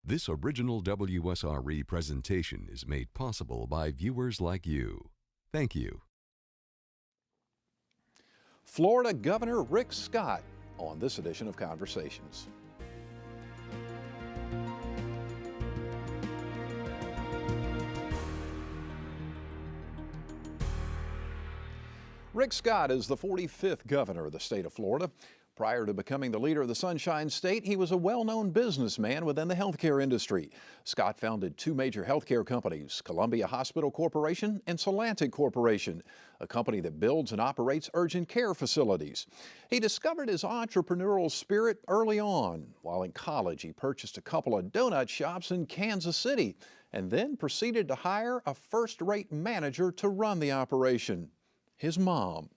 This original WSRE presentation is made possible by viewers like you. Thank you. Florida Governor Rick Scott on this edition of Conversations. Rick Scott is the 45th governor of the state of Florida. Prior to becoming the leader of the Sunshine State, he was a well-known businessman within the healthcare industry. Scott founded two major healthcare companies, Columbia Hospital Corporation and Solantic Corporation, a company that builds and operates urgent care facilities. He discovered his entrepreneurial spirit early on. While in college, he purchased a couple of donut shops in Kansas City and then proceeded to hire a first-rate manager to run the operation, his mom.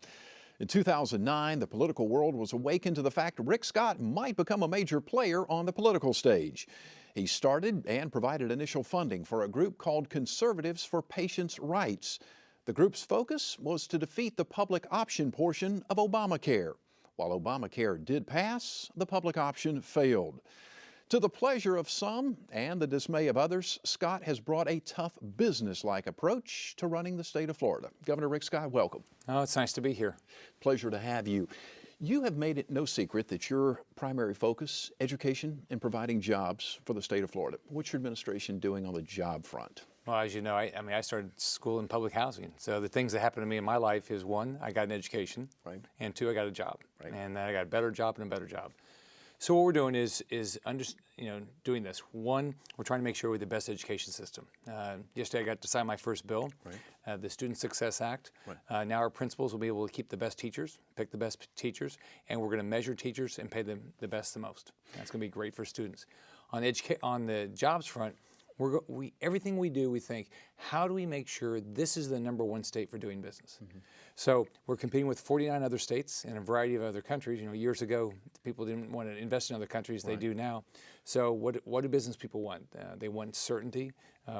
In 2009, the political world was awakened to the fact Rick Scott might become a major player on the political stage. He started and provided initial funding for a group called Conservatives for Patients' Rights. The group's focus was to defeat the public option portion of Obamacare. While Obamacare did pass, the public option failed. To the pleasure of some and the dismay of others, Scott has brought a tough business-like approach to running the state of Florida. Governor Rick Scott, welcome. Oh, it's nice to be here. Pleasure to have you. You have made it no secret that your primary focus, education and providing jobs for the state of Florida. What's your administration doing on the job front? Well, as you know, I started school in public housing. So the things that happened to me in my life is, one, I got an education, right, and two, I got a job, right, and then I got a better job and a better job. So what we're doing is doing this. One, we're trying to make sure we have the best education system. Yesterday I got to sign my first bill, right, the Student Success Act. Right. Now our principals will be able to keep the best teachers, pick the best teachers, and we're going to measure teachers and pay them the best the most. That's going to be great for students. On the jobs front, everything we do, we think, how do we make sure this is the #1 state for doing business? Mm-hmm. So we're competing with 49 other states and a variety of other countries. You know, years ago, people didn't want to invest in other countries. Right. They do now. So what do business people want? They want certainty.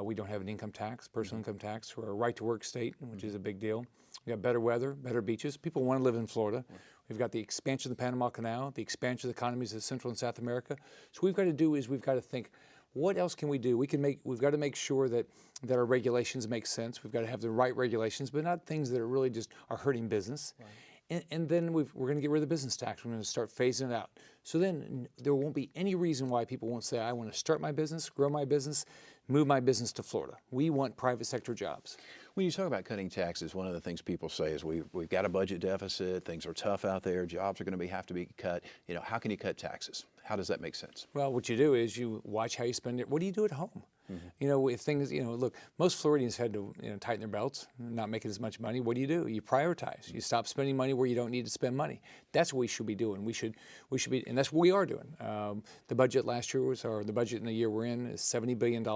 We don't have an income tax, personal income tax. We're a right-to-work state, which is a big deal. We got better weather, better beaches. People want to live in Florida. Right. We've got the expansion of the Panama Canal, the expansion of the economies of Central and South America. So what we've got to do is we've got to think, what else can we do? We've got to make sure that our regulations make sense. We've got to have the right regulations, but not things that are really just are hurting business. Right. And then we're going to get rid of the business tax. We're going to start phasing it out. So then there won't be any reason why people won't say, I want to start my business, grow my business, move my business to Florida. We want private sector jobs. When you talk about cutting taxes, one of the things people say is we've got a budget deficit, things are tough out there, jobs are going to have to be cut. You know, how can you cut taxes? How does that make sense? Well, what you do is you watch how you spend it. What do you do at home? Mm-hmm. You know, if things, look, most Floridians had to tighten their belts, not making as much money. What do? You prioritize. You stop spending money where you don't need to spend money. That's what we should be doing. We should be, and that's what we are doing. The budget last year or the budget in the year we're in is $70 billion.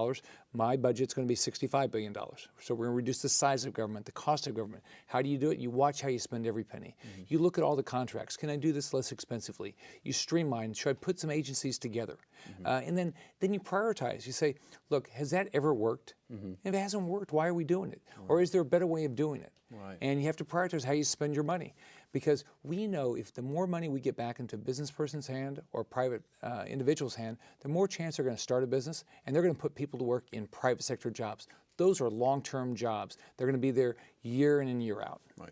My budget's going to be $65 billion. So we're going to reduce the size of government, the cost of government. How do you do it? You watch how you spend every penny. Mm-hmm. You look at all the contracts. Can I do this less expensively? You streamline. Should I put some agencies together? Mm-hmm. And then you prioritize. You say, look, has that ever worked? Mm-hmm. If it hasn't worked, why are we doing it? Right. Or is there a better way of doing it? Right. And you have to prioritize how you spend your money. Because we know if the more money we get back into a business person's hand or private individual's hand, the more chance they're going to start a business and they're going to put people to work in private sector jobs. Those are long-term jobs. They're going to be there year in and year out. Right.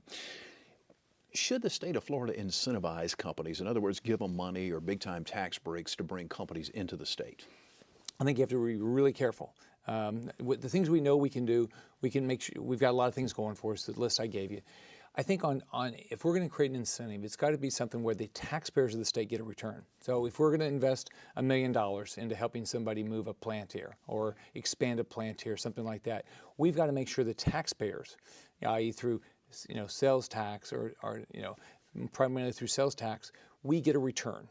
Should the state of Florida incentivize companies, in other words, give them money or big-time tax breaks to bring companies into the state? I think you have to be really careful. With the things we know we can do, we can make sure we've got a lot of things going for us, the list I gave you. I think if we're going to create an incentive, it's got to be something where the taxpayers of the state get a return. So if we're going to invest $1 million into helping somebody move a plant here or expand a plant here, something like that, we've got to make sure the taxpayers, i.e. through sales tax or primarily through sales tax, we get a return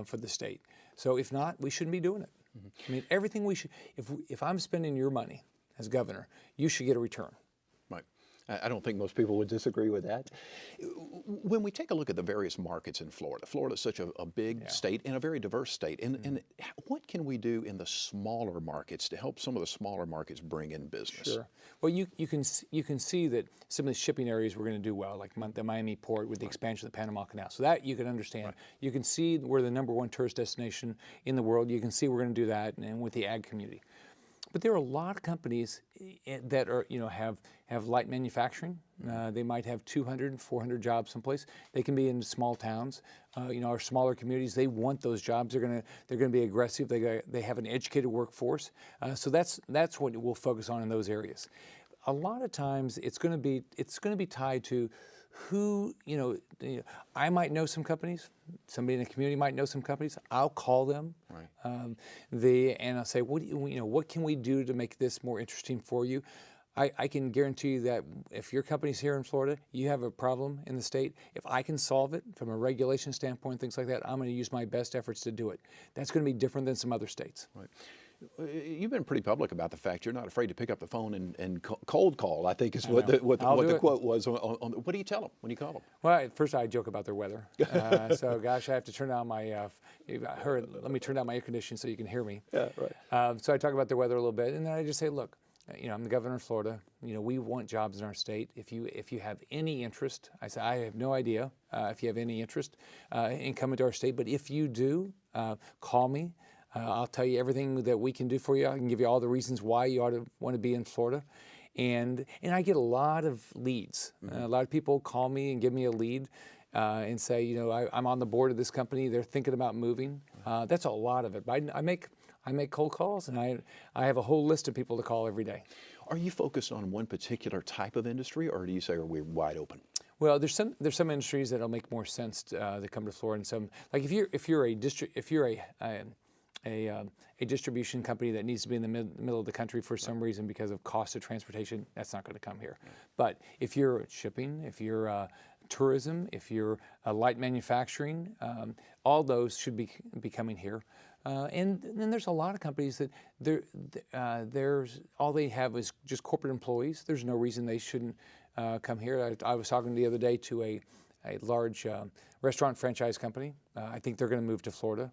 for the state. So if not, we shouldn't be doing it. Mm-hmm. I mean, everything we should, if I'm spending your money as governor, you should get a return. Right. I don't think most people would disagree with that. When we take a look at the various markets in Florida, Florida is such a big state and a very diverse state. And what can we do in the smaller markets to help some of the smaller markets bring in business? Sure. Well, you can see that some of the shipping areas we're going to do well, like the Miami port with the expansion of the Panama Canal. So that you can understand. Right. You can see we're the #1 tourist destination in the world. You can see we're going to do that, and with the ag community. But there are a lot of companies that are, have light manufacturing. They might have 200, 400 jobs someplace. They can be in small towns, our smaller communities. They want those jobs. They're going to be aggressive. They have an educated workforce. So that's what we'll focus on in those areas. A lot of times it's going to be tied to who, I might know some companies, somebody in the community might know some companies. I'll call them, right. And I'll say, what can we do to make this more interesting for you? I can guarantee you that if your company's here in Florida, you have a problem in the state, if I can solve it from a regulation standpoint, things like that, I'm going to use my best efforts to do it. That's going to be different than some other states. Right. You've been pretty public about the fact you're not afraid to pick up the phone and cold call, I think is what the quote was. What do you tell them when you call them? Well, at first I joke about their weather. So, gosh, I have to turn down my, let me turn down my air conditioning so you can hear me. Yeah, right. So I talk about their weather a little bit, and then I just say, look, I'm the governor of Florida. We want jobs in our state. If you have any interest, I say, I have no idea if you have any interest in coming to our state, but if you do, call me. I'll tell you everything that we can do for you. I can give you all the reasons why you ought to want to be in Florida. And I get a lot of leads. A lot of people call me and give me a lead and say, I'm on the board of this company. They're thinking about moving. That's a lot of it. But I make cold calls, and I have a whole list of people to call every day. Are you focused on one particular type of industry, or do you say, are we wide open? Well, there's some industries that'll make more sense to come to Florida, and some, like if you're a distribution company that needs to be in the middle of the country for some reason because of cost of transportation, that's not going to come here. But if you're shipping, if you're tourism, if you're light manufacturing, all those should be coming here. And then there's a lot of companies that there's all they have is just corporate employees. There's no reason they shouldn't come here. I was talking the other day to a large restaurant franchise company. I think they're going to move to Florida,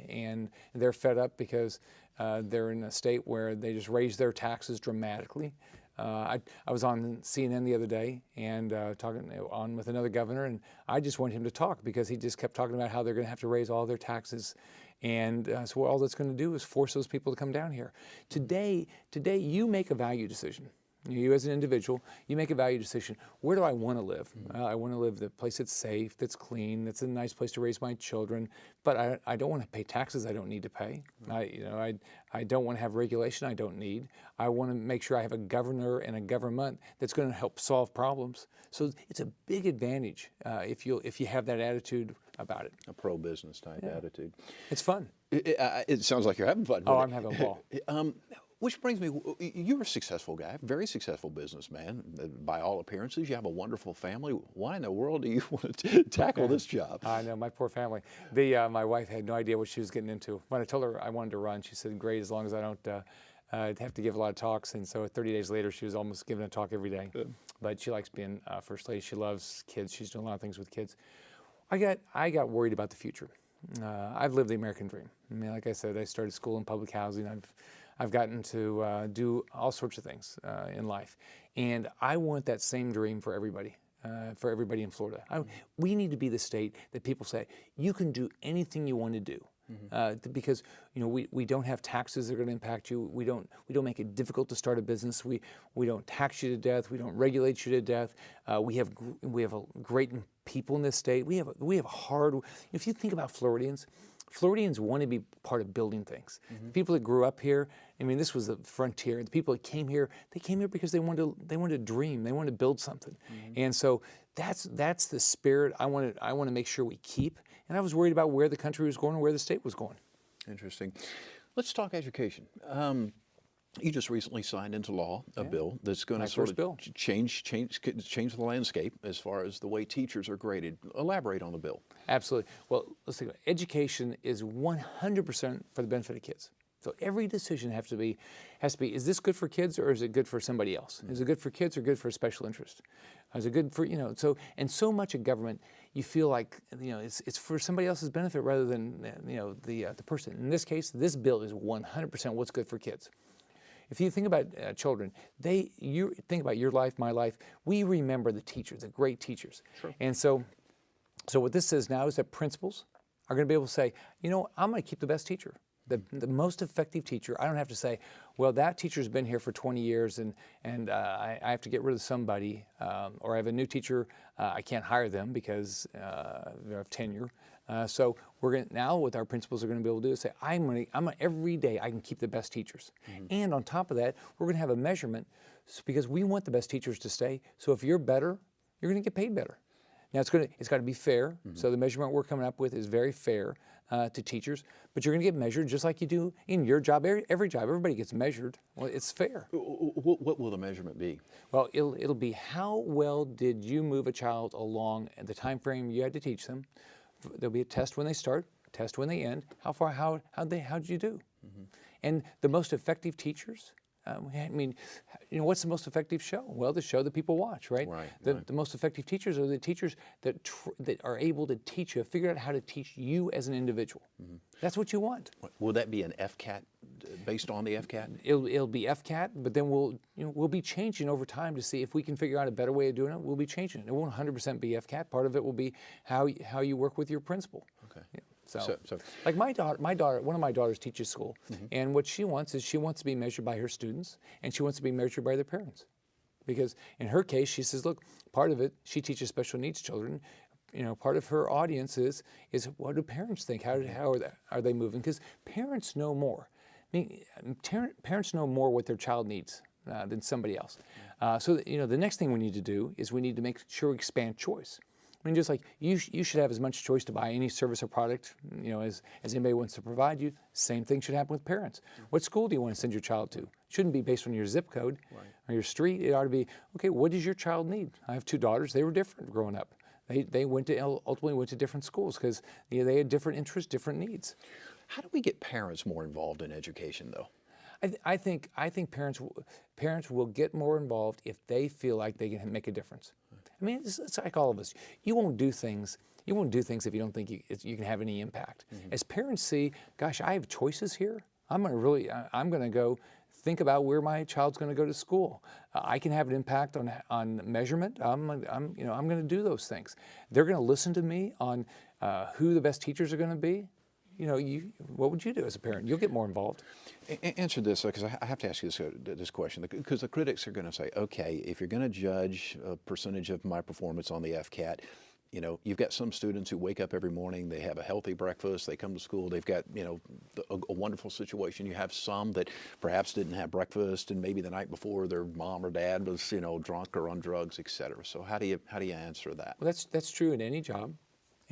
and they're fed up because they're in a state where they just raised their taxes dramatically. I was on CNN the other day and talking on with another governor, and I just wanted him to talk because he just kept talking about how they're going to have to raise all their taxes. And so all that's going to do is force those people to come down here. Today you make a value decision. You as an individual, you make a value decision. Where do I want to live? I want to live in a place that's safe, that's clean, that's a nice place to raise my children. But I don't want to pay taxes I don't need to pay. I don't want to have regulation I don't need. I want to make sure I have a governor and a government that's going to help solve problems. So it's a big advantage if you have that attitude about it. A pro-business type attitude. It's fun. It sounds like you're having fun. Oh, I'm having a ball. Which brings me, you're a successful guy, very successful businessman. By all appearances, you have a wonderful family. Why in the world do you want to tackle this job? I know, my poor family. My wife had no idea what she was getting into. When I told her I wanted to run, she said, great, as long as I don't have to give a lot of talks. And so 30 days later, she was almost giving a talk every day. Good. But she likes being First Lady. She loves kids. She's doing a lot of things with kids. I got worried about the future. I've lived the American dream. I mean, like I said, I started school in public housing. I've gotten to do all sorts of things in life. And I want that same dream for everybody in Florida. We need to be the state that people say, you can do anything you want to do. Because we don't have taxes that are going to impact you. We don't make it difficult to start a business. We don't tax you to death. We don't regulate you to death. We have great people in this state. We have hard. If you think about Floridians want to be part of building things. The people that grew up here, I mean, this was the frontier. The people that came here, they came here because they wanted to dream. They wanted to build something. And so that's the spirit I want to make sure we keep. And I was worried about where the country was going and where the state was going. Interesting. Let's talk education. You just recently signed into law a bill that's going to sort of change the landscape as far as the way teachers are graded. Elaborate on the bill. Absolutely. Well, let's think about it. Education is 100% for the benefit of kids. So every decision has to be, is this good for kids or is it good for somebody else? Is it good for kids or good for special interest? Is it good for, so, and so much of government, you feel like, it's for somebody else's benefit rather than, the person. In this case, this bill is 100% what's good for kids. If you think about children, you think about your life, my life, we remember the teachers, the great teachers. Sure. And so what this says now is that principals are going to be able to say, I'm going to keep the best teacher. The most effective teacher. I don't have to say, well, that teacher's been here for 20 years and I have to get rid of somebody, or I have a new teacher, I can't hire them because they have tenure. So we're going now what our principals are going to be able to do is say, every day I can keep the best teachers. And on top of that, we're going to have a measurement because we want the best teachers to stay. So if you're better, you're going to get paid better. Now it's got to be fair. So the measurement we're coming up with is very fair to teachers, but you're going to get measured just like you do in your job. Every job, everybody gets measured. Well, it's fair. What will the measurement be? Well, it'll be how well did you move a child along at the time frame you had to teach them. There'll be a test when they start, a test when they end. How did you do? And the most effective teachers. What's the most effective show? Well, the show that people watch, right? The most effective teachers are the teachers that are able to teach you, figure out how to teach you as an individual. That's what you want. Will that be an FCAT, based on the FCAT? It'll be FCAT, but then we'll be changing over time to see if we can figure out a better way of doing it. We'll be changing it. It won't 100% be FCAT. Part of it will be how you work with your principal. Okay. Yeah. So, like one of my daughters teaches school, and what she wants to be measured by her students, and she wants to be measured by their parents. Because in her case, she says, look, part of it, she teaches special needs children. Part of her audience is what do parents think? How are they moving? Because parents know more. Parents know more what their child needs than somebody else. So the next thing we need to do is we need to make sure we expand choice. Just like you should have as much choice to buy any service or product, as anybody wants to provide you. Same thing should happen with parents. What school do you want to send your child to? It shouldn't be based on your zip code or your street. It ought to be, okay, what does your child need? I have 2 daughters. They were different growing up. They ultimately went to different schools because they had different interests, different needs. How do we get parents more involved in education, though? I think parents will get more involved if they feel like they can make a difference. It's like all of us. You won't do things if you don't think you can have any impact. As parents see, gosh, I have choices here. I'm going to go think about where my child's going to go to school. I can have an impact on measurement. I'm going to do those things. They're going to listen to me on who the best teachers are going to be. What would you do as a parent? You'll get more involved. Answer this, because I have to ask you this question, because the critics are going to say, okay, if you're going to judge a percentage of my performance on the FCAT, you've got some students who wake up every morning, they have a healthy breakfast, they come to school, they've got, a wonderful situation. You have some that perhaps didn't have breakfast, and maybe the night before their mom or dad was, drunk or on drugs, et cetera. So how do you answer that? Well, that's true in any job.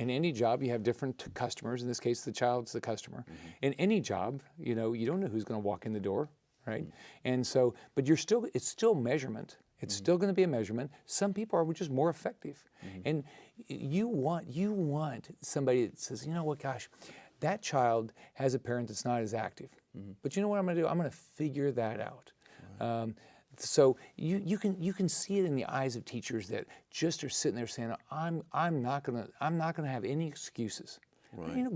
In any job, you have different customers. In this case, the child's the customer. In any job, you don't know who's going to walk in the door, right? And so, but it's still measurement. It's still going to be a measurement. Some people are just more effective. And you want somebody that says, gosh, that child has a parent that's not as active. But you know what I'm going to do? I'm going to figure that out. So you can see it in the eyes of teachers that just are sitting there saying, I'm not gonna have any excuses. Right.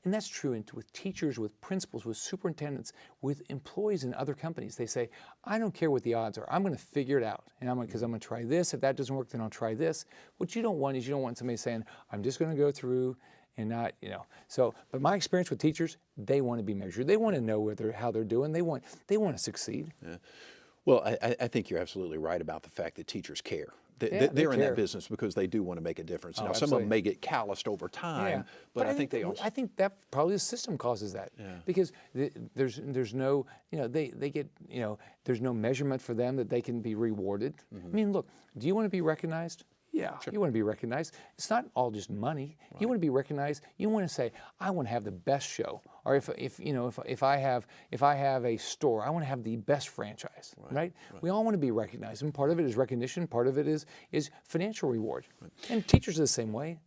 And that's true with teachers, with principals, with superintendents, with employees in other companies. They say, I don't care what the odds are. I'm going to figure it out, and because I'm going to try this. If that doesn't work, then I'll try this. What you don't want somebody saying, I'm just going to go through and not, So, but my experience with teachers, they want to be measured. They want to know how they're doing. They want to succeed. Yeah. Well, I think you're absolutely right about the fact that teachers care. They're in that business because they do want to make a difference. Now, some of them may get calloused over time, but I think they also. I think that probably the system causes that because there's no, they get, there's no measurement for them that they can be rewarded. Look, do you want to be recognized? Yeah, you want to be recognized. It's not all just money. You want to be recognized. You want to say, I want to have the best show. Or if I have a store, I want to have the best franchise. Right? We all want to be recognized, and part of it is recognition. Part of it is financial reward. And teachers are the same way.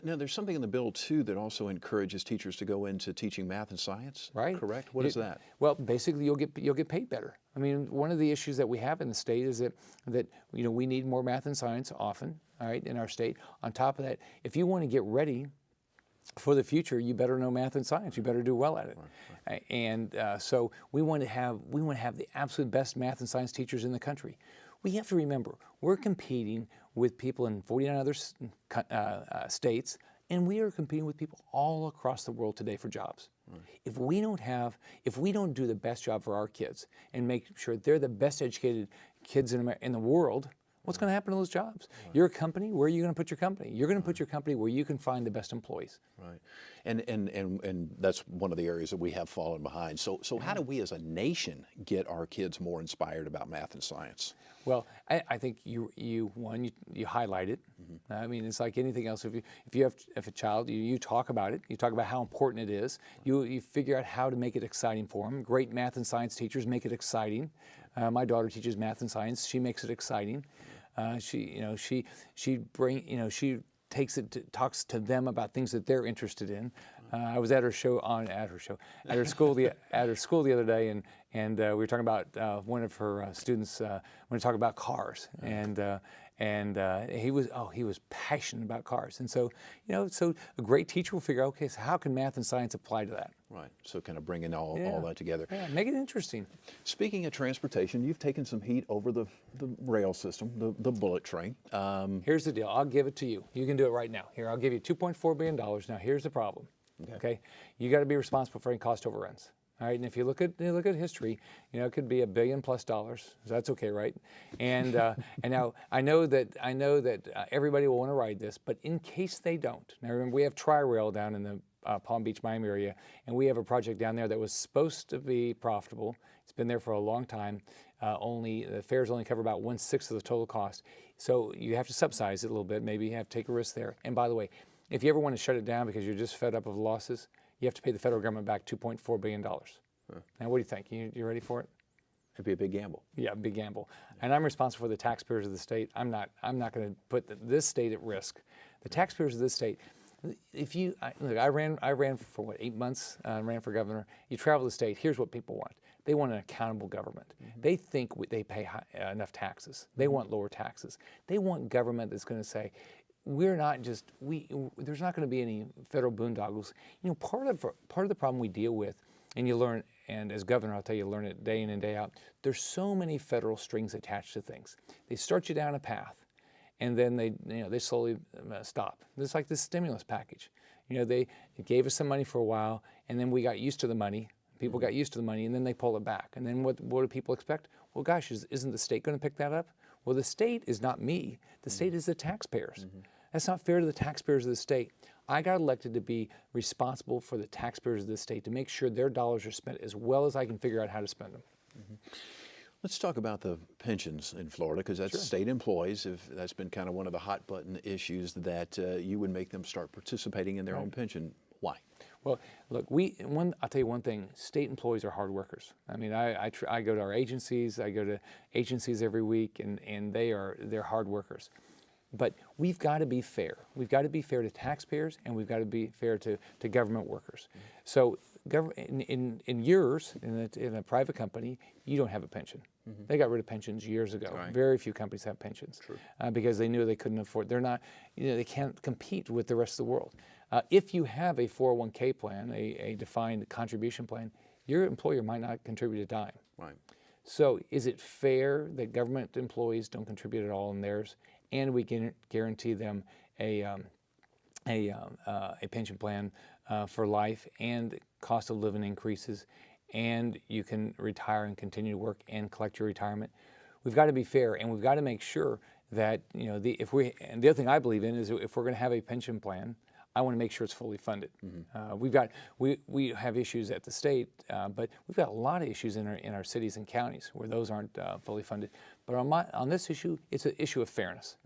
Now, there's something in the bill too that also encourages teachers to go into teaching math and science. Right? Correct. What is that? Well, basically, you'll get paid better. I mean, one of the issues that we have in the state is that we need more math and science often. All right, in our state. On top of that, if you want to get ready for the future, you better know math and science. You better do well at it. Right. And so we want to have the absolute best math and science teachers in the country. We have to remember we're competing with people in 49 other states, and we are competing with people all across the world today for jobs. Right. If we don't do the best job for our kids and make sure they're the best educated kids in the world, what's going to happen to those jobs? Right. You're a company. Where are you going to put your company? You're going to put your company where you can find the best employees. Right, and that's one of the areas that we have fallen behind. So how do we as a nation get our kids more inspired about math and science? Well, I think you highlight it. I mean, it's like anything else. If you have a child, you talk about it. You talk about how important it is. You figure out how to make it exciting for them. Great math and science teachers make it exciting. My daughter teaches math and science. She makes it exciting. She talks to them about things that they're interested in. I was at her school the other day, and we were talking about one of her students. When we talk about cars, and he was passionate about cars, and so so a great teacher will figure out, okay, so how can math and science apply to that? Right. So kind of bringing all that together. Yeah, make it interesting. Speaking of transportation, you've taken some heat over the rail system, the bullet train. Here's the deal. I'll give it to you. You can do it right now. Here, I'll give you $2.4 billion. Now, here's the problem. Okay? You got to be responsible for any cost overruns. All right, and if you look at history, it could be $1 billion plus. So that's okay, right? And and now I know that everybody will want to ride this, but in case they don't, now remember we have Tri-Rail down in the Palm Beach, Miami area, and we have a project down there that was supposed to be profitable. It's been there for a long time. The fares only cover about 1/6 of the total cost, so you have to subsidize it a little bit. Maybe you have to take a risk there. And by the way, if you ever want to shut it down because you're just fed up of losses, you have to pay the federal government back $2.4 billion. Now, what do you think? You ready for it? It'd be a big gamble. Yeah, a big gamble. And I'm responsible for the taxpayers of the state. I'm not going to put this state at risk. The taxpayers of this state. I ran for 8 months. Ran for governor. You travel the state. Here's what people want. They want an accountable government. They think they pay enough taxes. They want lower taxes. They want government that's going to say, there's not going to be any federal boondoggles. Part of the problem we deal with, and you learn, and as governor, I'll tell you, learn it day in and day out. There's so many federal strings attached to things. They start you down a path, and then they slowly stop. It's like this stimulus package. They gave us some money for a while, and then we got used to the money. People got used to the money, and then they pull it back. And then what do people expect? Well, gosh, isn't the state going to pick that up? Well, the state is not me. The state is the taxpayers. That's not fair to the taxpayers of the state. I got elected to be responsible for the taxpayers of the state, to make sure their dollars are spent as well as I can figure out how to spend them. Let's talk about the pensions in Florida, because that's state employees. That's been kind of one of the hot button issues, that you would make them start participating in their own pension. Why? Well, look, I'll tell you one thing. State employees are hard workers. I mean, I go to our agencies. I go to agencies every week, and they're hard workers. But we've got to be fair. We've got to be fair to taxpayers, and we've got to be fair to government workers. So in yours, in a private company, you don't have a pension. They got rid of pensions years ago. Right. Very few companies have pensions because they knew they couldn't afford. They're not, they can't compete with the rest of the world. If you have a 401k plan, a defined contribution plan, your employer might not contribute a dime. Right. So is it fair that government employees don't contribute at all in theirs, and we can guarantee them a pension plan for life, and cost of living increases, and you can retire and continue to work and collect your retirement? We've got to be fair, and we've got to make sure that and the other thing I believe in is, if we're going to have a pension plan, I want to make sure it's fully funded. We have issues at the state, but we've got a lot of issues in our cities and counties where those aren't fully funded. But on this issue, it's an issue of fairness.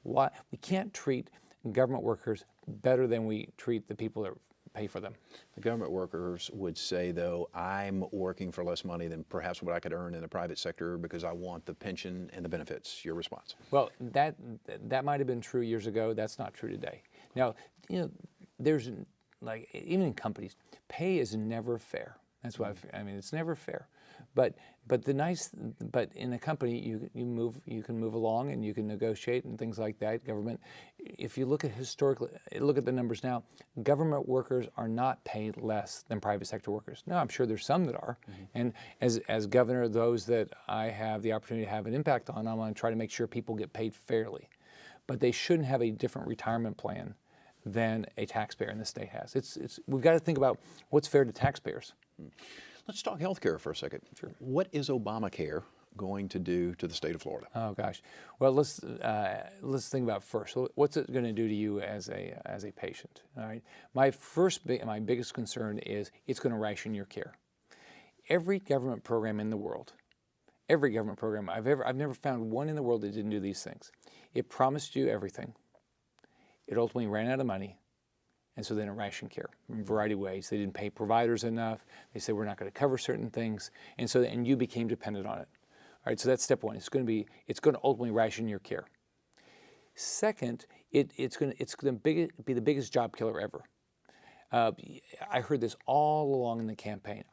Why we can't treat government workers better than we treat the people that pay for them. The government workers would say, though, I'm working for less money than perhaps what I could earn in the private sector because I want the pension and the benefits. Your response? Well, that might have been true years ago. That's not true today. Now, there's like even in companies, pay is never fair. That's why I mean it's never fair. But in a company you can move along and you can negotiate and things like that. Government, if you look at the numbers now, government workers are not paid less than private sector workers. Now I'm sure there's some that are, and as governor, those that I have the opportunity to have an impact on, I'm going to try to make sure people get paid fairly, but they shouldn't have a different retirement plan than a taxpayer in the state has. We've got to think about what's fair to taxpayers. Let's talk health care for a second. Sure. What is Obamacare going to do to the state of Florida? Oh gosh. Well, let's think about first. What's it going to do to you as a patient? All right. My biggest concern is it's going to ration your care. Every government program in the world, every government program I've never found one in the world that didn't do these things. It promised you everything. It ultimately ran out of money. And so then it rationed care in a variety of ways. They didn't pay providers enough. They said we're not going to cover certain things, and you became dependent on it. All right, so that's step one. It's going to ultimately ration your care. Second, it's going to be the biggest job killer ever. I heard this all along in the campaign.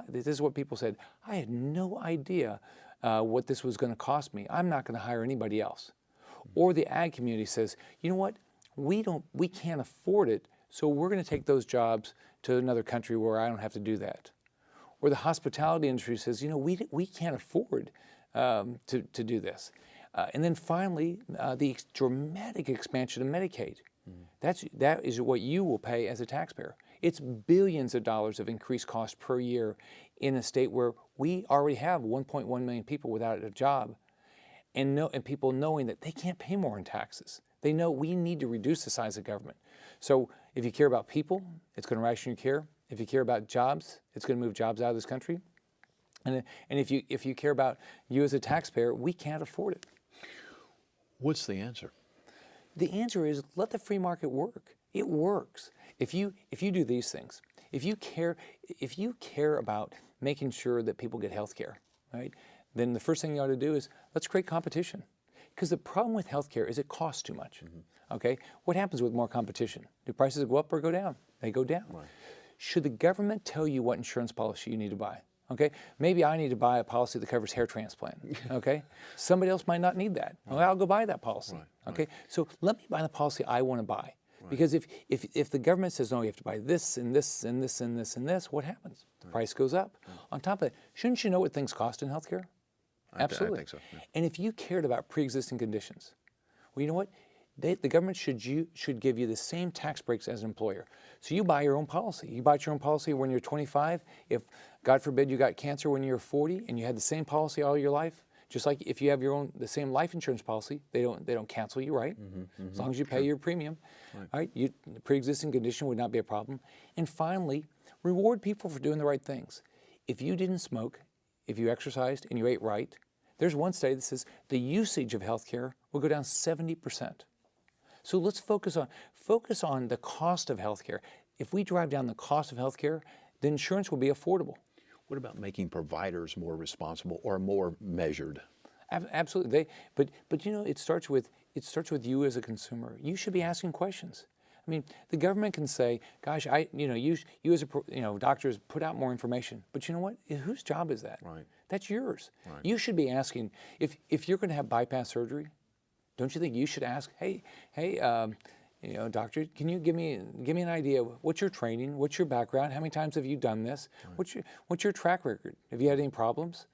This is what people said. I had no idea what this was going to cost me. I'm not going to hire anybody else. Or the ag community says, you know what? We can't afford it, so we're going to take those jobs to another country where I don't have to do that. Or the hospitality industry says, we can't afford to do this. And then finally, the dramatic expansion of Medicaid. That is what you will pay as a taxpayer. It's billions of dollars of increased cost per year in a state where we already have 1.1 million people without a job, and people knowing that they can't pay more in taxes. They know we need to reduce the size of government. So if you care about people, it's going to ration your care. If you care about jobs, it's going to move jobs out of this country. And if you care about you as a taxpayer, we can't afford it. What's the answer? The answer is let the free market work. It works. If you do these things, if you care about making sure that people get health care, right? Then the first thing you ought to do is let's create competition. Because the problem with healthcare is it costs too much. Okay? What happens with more competition? Do prices go up or go down? They go down. Right. Should the government tell you what insurance policy you need to buy? Okay? Maybe I need to buy a policy that covers hair transplant. Okay? Somebody else might not need that. Right. Well, I'll go buy that policy. Right. Okay? So let me buy the policy I want to buy. Right. Because if the government says, no, you have to buy this and this and this and this and this, what happens? The price goes up. Right. On top of that, shouldn't you know what things cost in healthcare? Absolutely. I think so. Yeah. And if you cared about pre-existing conditions, well, you know what? The government should give you the same tax breaks as an employer. So you buy your own policy. You bought your own policy when you're 25. If, God forbid, you got cancer when you're 40 and you had the same policy all your life, just like if you have the same life insurance policy, they don't cancel you, right? As long as you pay your premium, right? The pre-existing condition would not be a problem. And finally, reward people for doing the right things. If you didn't smoke, if you exercised and you ate right, there's one study that says the usage of healthcare will go down 70%. So let's focus on the cost of healthcare. If we drive down the cost of healthcare, the insurance will be affordable. What about making providers more responsible or more measured? Absolutely. But it starts with you as a consumer. You should be asking questions. I mean, the government can say, "Gosh, you as doctors put out more information." But you know what? Whose job is that? Right. That's yours. Right. You should be asking if you're going to have bypass surgery. Don't you think you should ask, "Hey, doctor, can you give me an idea? What's your training? What's your background? How many times have you done this? Right. What's your track record? Have you had any problems?"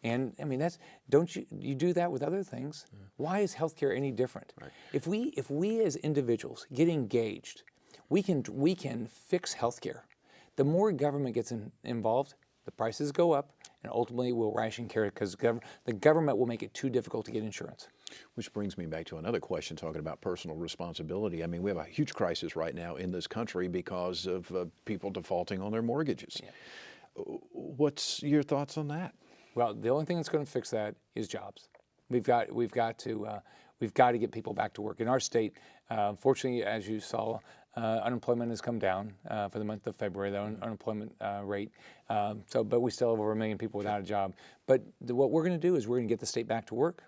And I mean, don't you do that with other things? Yeah. Why is healthcare any different? Right. If we as individuals get engaged, we can fix healthcare. The more government gets involved, the prices go up, and ultimately we'll ration care because the government will make it too difficult to get insurance. Which brings me back to another question, talking about personal responsibility. I mean, we have a huge crisis right now in this country because of people defaulting on their mortgages. Yeah. What's your thoughts on that? Well, the only thing that's going to fix that is jobs. We've got to We've got to get people back to work. In our state, fortunately, as you saw, unemployment has come down for the month of February, the unemployment rate. But we still have over 1 million people without a job. But what we're going to do is we're going to get the state back to work.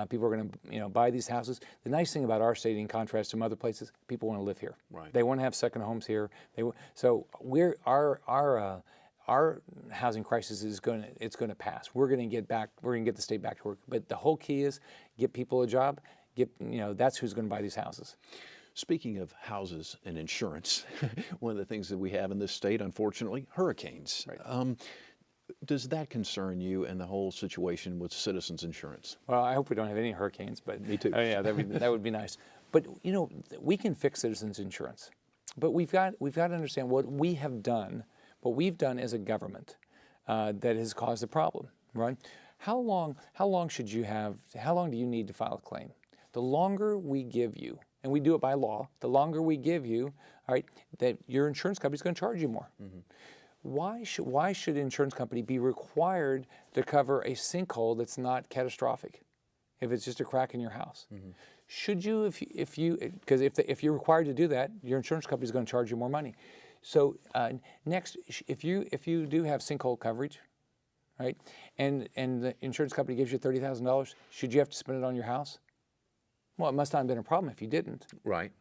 People are going to, buy these houses. The nice thing about our state, in contrast to some other places, people want to live here. Right. They want to have second homes here. So our housing crisis is going to pass. We're going to get back. We're going to get the state back to work. But the whole key is get people a job. That's who's going to buy these houses. Speaking of houses and insurance, one of the things that we have in this state, unfortunately, hurricanes. Right. Does that concern you and the whole situation with Citizens Insurance? Well, I hope we don't have any hurricanes, but me too. Yeah, that would be nice. But we can fix Citizens Insurance, but we've got to understand what we've done as a government that has caused the problem. Right? How long should you have? How long do you need to file a claim? The longer we give you, and we do it by law, the longer we give you, all right, that your insurance company is going to charge you more. Mm-hmm. Why should an insurance company be required to cover a sinkhole that's not catastrophic, if it's just a crack in your house? Mm-hmm. Should you, because if you're required to do that, your insurance company is going to charge you more money. So next, if you do have sinkhole coverage, right, and the insurance company gives you $30,000, should you have to spend it on your house? Well, it must not have been a problem if you didn't. Right.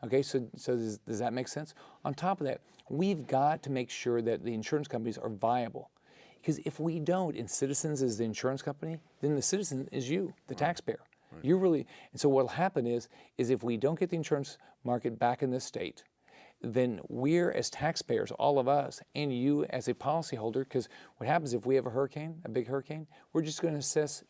Okay, so does that make sense? On top of that, we've got to make sure that the insurance companies are viable. Because if we don't, and Citizens is the insurance company, then the citizen is you, the taxpayer. Right. And so what'll happen is if we don't get the insurance market back in this state, then we're, as taxpayers, all of us, and you as a policyholder, because what happens if we have a big hurricane, we're just going to assess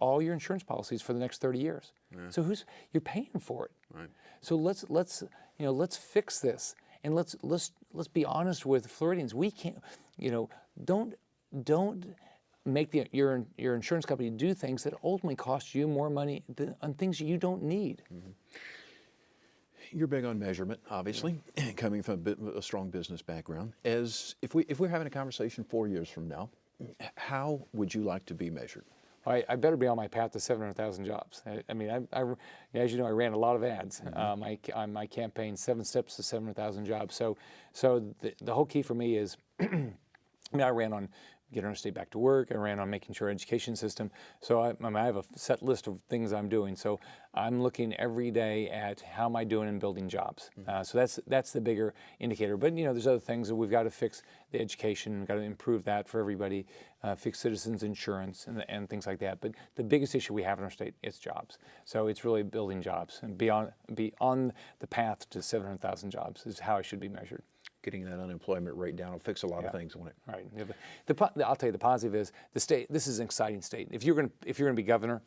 all your insurance policies for the next 30 years. Yeah. So you're paying for it. Right. So let's fix this, and let's be honest with Floridians. We can't, don't make your insurance company do things that ultimately cost you more money on things you don't need. Mm-hmm. You're big on measurement, obviously, coming from a strong business background. If we're having a conversation 4 years from now, how would you like to be measured? I better be on my path to 700,000 jobs. As you know, I ran a lot of ads. Mm-hmm. On my campaign, 7 Steps to 700,000 Jobs. So the whole key for me is, I ran on getting our state back to work. I ran on making sure our education system. So I have a set list of things I'm doing. So I'm looking every day at how am I doing in building jobs. Mm-hmm. So that's the bigger indicator. But there's other things that we've got to fix. The education, we've got to improve that for everybody. Fix Citizens Insurance and things like that. But the biggest issue we have in our state is jobs. So it's really building jobs and be on the path to 700,000 jobs is how I should be measured. Getting that unemployment rate down will fix a lot of things, won't it? Right. I'll tell you, the positive is the state. This is an exciting state. If you're going to be governor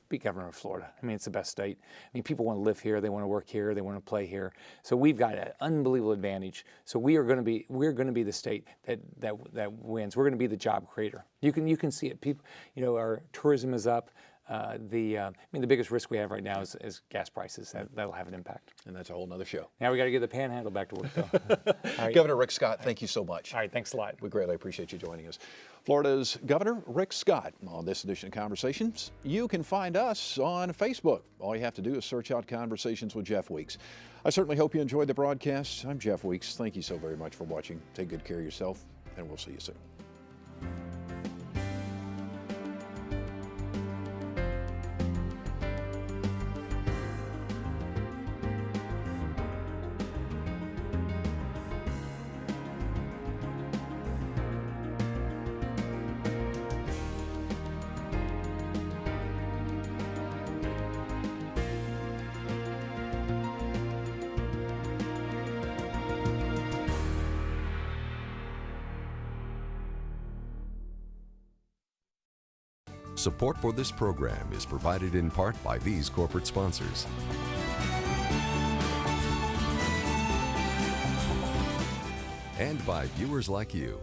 of Florida. It's the best state. People want to live here. They want to work here. They want to play here. So we've got an unbelievable advantage. So we're going to be the state that wins. We're going to be the job creator. You can see it. People, our tourism is up. The biggest risk we have right now is gas prices. That'll have an impact. And that's a whole nother show. Now we got to get the panhandle back to work, though. All right. Governor Rick Scott, thank you so much. All right, thanks a lot. We greatly appreciate you joining us. Florida's Governor Rick Scott. On this edition of Conversations, you can find us on Facebook. All you have to do is search out Conversations with Jeff Weeks. I certainly hope you enjoyed the broadcast. I'm Jeff Weeks. Thank you so very much for watching. Take good care of yourself, and we'll see you soon. Support for this program is provided in part by these corporate sponsors. And by viewers like you.